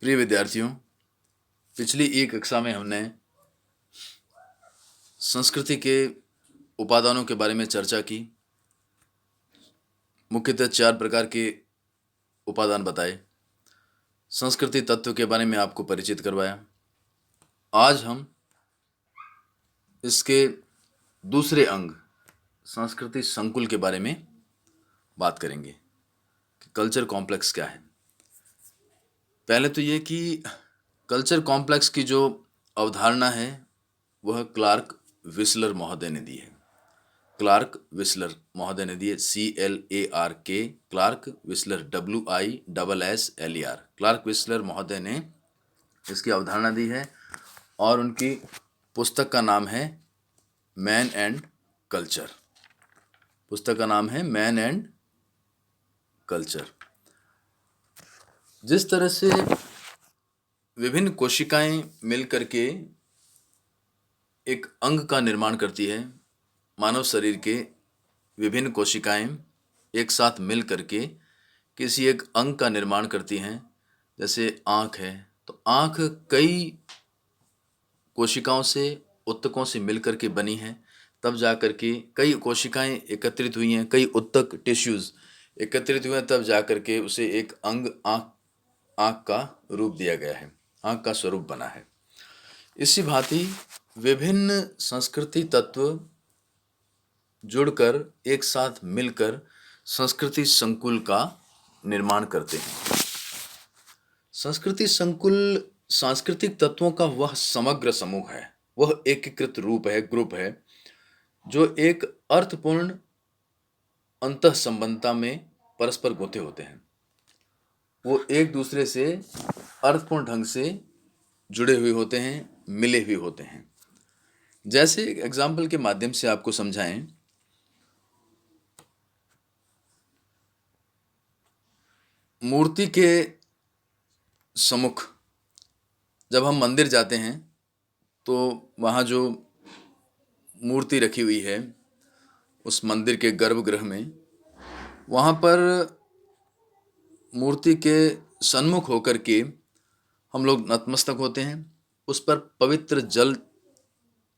प्रिय विद्यार्थियों, पिछली एक कक्षा में हमने संस्कृति के उपादानों के बारे में चर्चा की। मुख्यतः 4 प्रकार के उपादान बताए। संस्कृति तत्व के बारे में आपको परिचित करवाया। आज हम इसके दूसरे अंग संस्कृति संकुल के बारे में बात करेंगे कि कल्चर कॉम्प्लेक्स क्या है। पहले तो ये कि कल्चर कॉम्प्लेक्स की जो अवधारणा है वह क्लार्क विस्लर महोदय ने दी है। क्लार्क विस्लर महोदय ने दी है, CLARK, Clark Wissler, WISSLER। Clark Wissler महोदय ने इसकी अवधारणा दी है और उनकी पुस्तक का नाम है मैन एंड कल्चर। पुस्तक का नाम है मैन एंड कल्चर। जिस तरह से विभिन्न कोशिकाएं मिलकर के एक अंग का निर्माण करती है, मानव शरीर के विभिन्न कोशिकाएं एक साथ मिल करके किसी एक अंग का निर्माण करती हैं। जैसे आँख है तो आँख कई कोशिकाओं से, ऊतकों से मिलकर के बनी है, तब जा कर के कई कोशिकाएं एकत्रित हुई हैं, कई ऊतक टिश्यूज एकत्रित हुए हैं, तब जा कर के उसे एक अंग आँख का रूप दिया गया है, आँख का स्वरूप बना है। इसी भांति विभिन्न संस्कृति तत्व जुड़कर एक साथ मिलकर संस्कृति संकुल का निर्माण करते हैं। संस्कृति संकुल सांस्कृतिक तत्वों का वह समग्र समूह है, वह एकीकृत रूप है, ग्रुप है, जो एक अर्थपूर्ण अंतः संबंधता में परस्पर गुंथे होते हैं। वो एक दूसरे से अर्थपूर्ण ढंग से जुड़े हुए होते हैं, मिले हुए होते हैं। जैसे एग्जाम्पल के माध्यम से आपको समझाएं, मूर्ति के सम्मुख जब हम मंदिर जाते हैं तो वहाँ जो मूर्ति रखी हुई है उस मंदिर के गर्भगृह में, वहाँ पर मूर्ति के सन्मुख होकर के हम लोग नतमस्तक होते हैं, उस पर पवित्र जल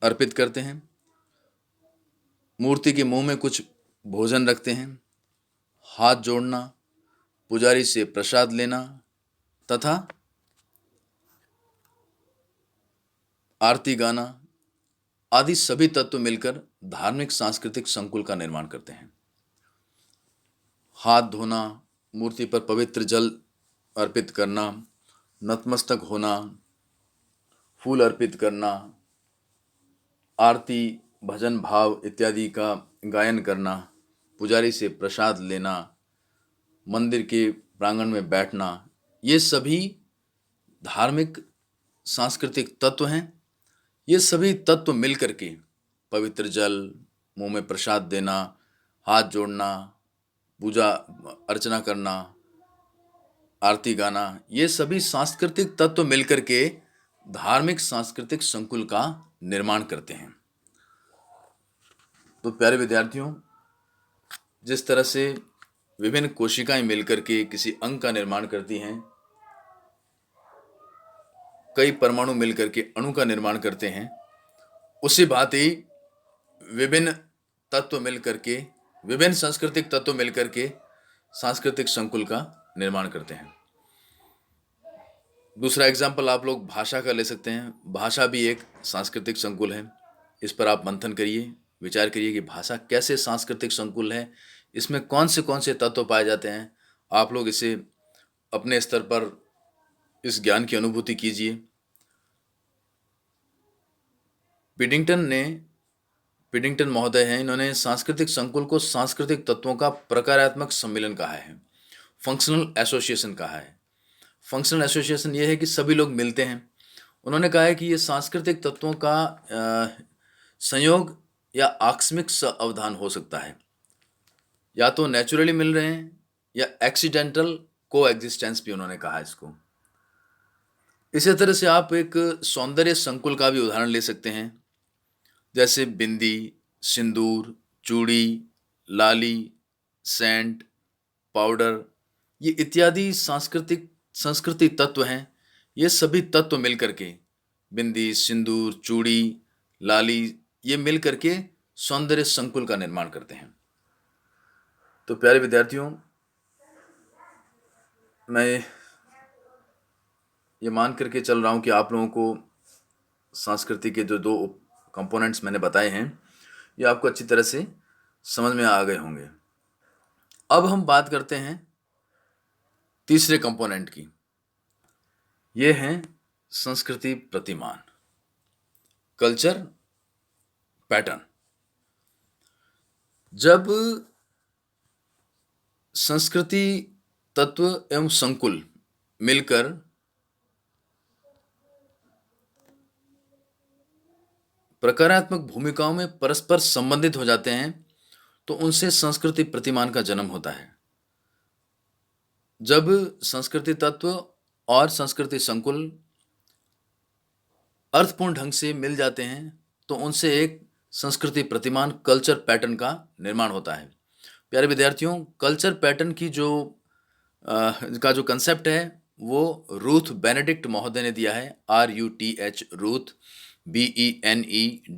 अर्पित करते हैं, मूर्ति के मुंह में कुछ भोजन रखते हैं, हाथ जोड़ना, पुजारी से प्रसाद लेना तथा आरती गाना आदि सभी तत्व मिलकर धार्मिक सांस्कृतिक संकुल का निर्माण करते हैं। हाथ धोना, मूर्ति पर पवित्र जल अर्पित करना, नतमस्तक होना, फूल अर्पित करना, आरती, भजन भाव इत्यादि का गायन करना, पुजारी से प्रसाद लेना, मंदिर के प्रांगण में बैठना, ये सभी धार्मिक सांस्कृतिक तत्व हैं। ये सभी तत्व मिलकर के पवित्र जल, मुंह में प्रसाद देना, हाथ जोड़ना, पूजा अर्चना करना, आरती गाना, ये सभी सांस्कृतिक तत्व मिलकर के धार्मिक सांस्कृतिक संकुल का निर्माण करते हैं। तो प्यारे विद्यार्थियों, जिस तरह से विभिन्न कोशिकाएं मिलकर के किसी अंग का निर्माण करती हैं, कई परमाणु मिलकर के अणु का निर्माण करते हैं, उसी भांति विभिन्न तत्व मिलकर के, विभिन्न सांस्कृतिक तत्व मिलकर के सांस्कृतिक संकुल का निर्माण करते हैं। दूसरा एग्जाम्पल आप लोग भाषा का ले सकते हैं। भाषा भी एक सांस्कृतिक संकुल है। इस पर आप मंथन करिए, विचार करिए कि भाषा कैसे सांस्कृतिक संकुल है, इसमें कौन से तत्व पाए जाते हैं। आप लोग इसे अपने स्तर पर इस ज्ञान की अनुभूति कीजिए। पिडिंगटन महोदय हैं, इन्होंने सांस्कृतिक संकुल को सांस्कृतिक तत्वों का प्रकारात्मक सम्मिलन कहा है, फंक्शनल एसोसिएशन कहा है। फंक्शनल एसोसिएशन ये है कि सभी लोग मिलते हैं। उन्होंने कहा है कि ये सांस्कृतिक तत्वों का संयोग या आकस्मिक अवधान हो सकता है, या तो नेचुरली मिल रहे हैं या एक्सीडेंटल को एग्जिस्टेंस भी उन्होंने कहा इसको। इसी तरह से आप एक सौंदर्य संकुल का भी उदाहरण ले सकते हैं, जैसे बिंदी, सिंदूर, चूड़ी, लाली, सेंट, पाउडर, ये इत्यादि संस्कृति तत्व हैं ये सभी तत्व मिल करके, बिंदी, सिंदूर, चूड़ी, लाली, ये मिल करके सौंदर्य संकुल का निर्माण करते हैं। तो प्यारे विद्यार्थियों, मैं ये मान करके चल रहा हूँ कि आप लोगों को संस्कृति के जो दो कंपोनेंट्स मैंने बताए हैं, ये आपको अच्छी तरह से समझ में आ गए होंगे। अब हम बात करते हैं तीसरे कंपोनेंट की। ये हैं संस्कृति प्रतिमान, कल्चर पैटर्न। जब संस्कृति तत्व एवं संकुल मिलकर प्रकारात्मक भूमिकाओं में परस्पर संबंधित हो जाते हैं तो उनसे संस्कृति प्रतिमान का जन्म होता है। जब संस्कृति तत्व और संस्कृति संकुल अर्थपूर्ण ढंग से मिल जाते हैं तो उनसे एक संस्कृति प्रतिमान, कल्चर पैटर्न का निर्माण होता है। प्यारे विद्यार्थियों, कल्चर पैटर्न की का जो कंसेप्ट है वो रूथ बेनेडिक्ट महोदय ने दिया है। RUTH, Ruth, BENEDICT,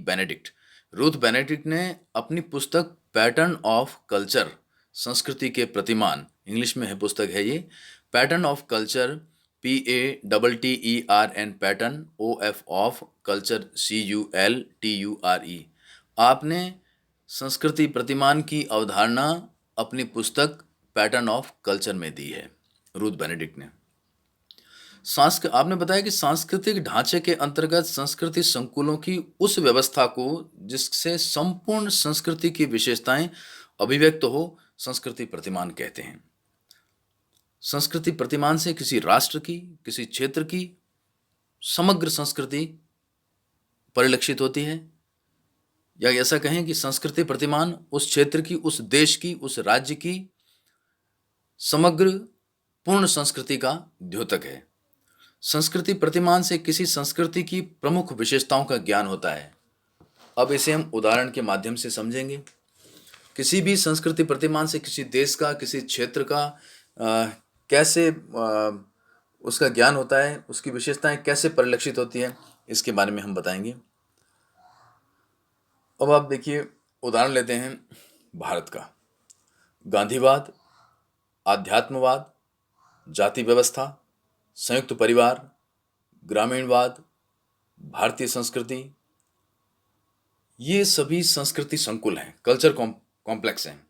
Benedict. Ruth Benedict ने अपनी पुस्तक पैटर्न ऑफ कल्चर, संस्कृति के प्रतिमान, इंग्लिश में है पुस्तक है ये, pattern of culture, PATTERN, pattern, OF of culture, CULTURE। आपने संस्कृति प्रतिमान की अवधारणा अपनी पुस्तक पैटर्न ऑफ कल्चर में दी है, रूथ बेनेडिक्ट ने। आपने बताया कि सांस्कृतिक ढांचे के अंतर्गत संस्कृति संकुलों की उस व्यवस्था को जिससे संपूर्ण संस्कृति की विशेषताएं अभिव्यक्त हो, संस्कृति प्रतिमान कहते हैं। संस्कृति प्रतिमान से किसी राष्ट्र की, किसी क्षेत्र की समग्र संस्कृति परिलक्षित होती है, या ऐसा कहें कि संस्कृति प्रतिमान उस क्षेत्र की, उस देश की, उस राज्य की समग्र पूर्ण संस्कृति का द्योतक है। संस्कृति प्रतिमान से किसी संस्कृति की प्रमुख विशेषताओं का ज्ञान होता है। अब इसे हम उदाहरण के माध्यम से समझेंगे। किसी भी संस्कृति प्रतिमान से किसी देश का, किसी क्षेत्र का कैसे उसका ज्ञान होता है, उसकी विशेषताएं कैसे परिलक्षित होती है, इसके बारे में हम बताएंगे। अब आप देखिए, उदाहरण लेते हैं भारत का। गांधीवाद, आध्यात्मवाद, जाति व्यवस्था, संयुक्त परिवार, ग्रामीणवाद, भारतीय संस्कृति, ये सभी संस्कृति संकुल हैं, कल्चर कॉम्प्लेक्स हैं,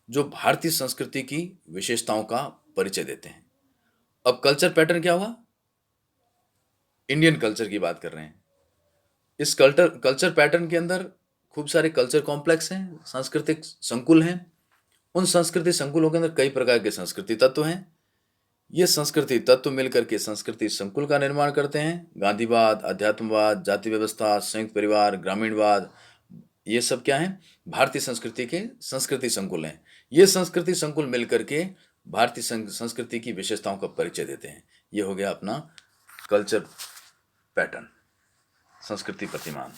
जो भारतीय संस्कृति की विशेषताओं का परिचय देते हैं। अब कल्चर पैटर्न क्या हुआ? इंडियन कल्चर की बात कर रहे हैं। इस कल्चर पैटर्न के अंदर खूब सारे कल्चर कॉम्प्लेक्स हैं, सांस्कृतिक संकुल हैं। उन संस्कृति संकुलों के अंदर कई प्रकार के संस्कृति तत्व हैं। ये संस्कृति तत्व मिलकर के संस्कृति संकुल का निर्माण करते हैं। गांधीवाद, अध्यात्मवाद, जाति व्यवस्था, संयुक्त परिवार, ग्रामीणवाद, ये सब क्या है? भारतीय संस्कृति के संस्कृति संकुल हैं। ये संस्कृति संकुल मिलकर के भारतीय संस्कृति की विशेषताओं का परिचय देते हैं। ये हो गया अपना कल्चर पैटर्न, संस्कृति प्रतिमान।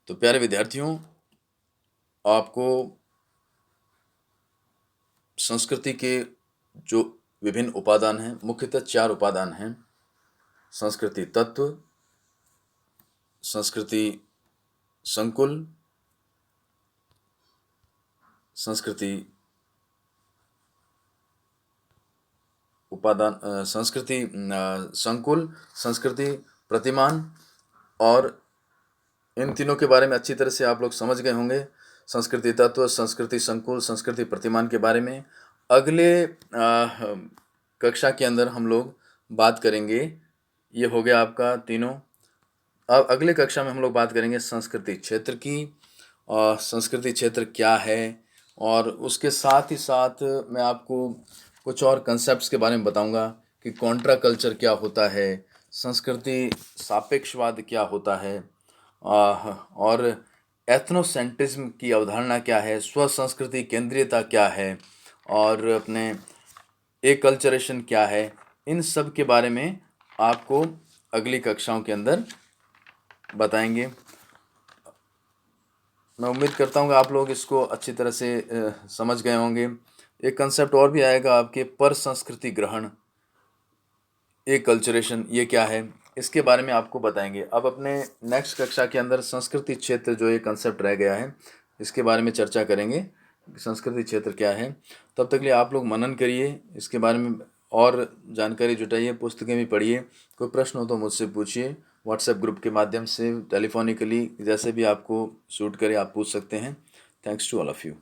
तो प्यारे विद्यार्थियों, आपको संस्कृति के जो विभिन्न उपादान हैं, मुख्यतः 4 उपादान हैं: संस्कृति तत्व, संस्कृति संकुल, संस्कृति उपादान, संस्कृति संकुल, संस्कृति प्रतिमान। और इन तीनों के बारे में अच्छी तरह से आप लोग समझ गए होंगे, संस्कृति तत्व, संस्कृति संकुल, संस्कृति प्रतिमान के बारे में। अगले कक्षा के अंदर हम लोग बात करेंगे, ये हो गया आपका तीनों। अब अगले कक्षा में हम लोग बात करेंगे संस्कृति क्षेत्र की, और संस्कृति क्षेत्र क्या है, और उसके साथ ही साथ मैं आपको कुछ और कंसेप्ट्स के बारे में बताऊंगा कि कॉन्ट्रा कल्चर क्या होता है, संस्कृति सापेक्षवाद क्या होता है, और एथनोसेंट्रिज्म की अवधारणा क्या है, स्व संस्कृति केंद्रीयता क्या है, और अपने एकल्चरेशन क्या है। इन सब के बारे में आपको अगली कक्षाओं के अंदर बताएंगे। मैं उम्मीद करता हूँ कि आप लोग इसको अच्छी तरह से समझ गए होंगे। एक कंसेप्ट और भी आएगा आपके, पर संस्कृति ग्रहण, कल्चरेशन ये क्या है, इसके बारे में आपको बताएंगे। अब अपने नेक्स्ट कक्षा के अंदर संस्कृति क्षेत्र जो ये कंसेप्ट रह गया है, इसके बारे में चर्चा करेंगे। संस्कृति क्षेत्र क्या है। तब तक के लिए आप लोग मनन करिए, इसके बारे में और जानकारी जुटाइए, पुस्तकें भी पढ़िए। कोई प्रश्न हो तो मुझसे पूछिए, व्हाट्सएप ग्रुप के माध्यम से, टेलीफोनिकली, जैसे भी आपको सूट करे आप पूछ सकते हैं। Thanks to all of you.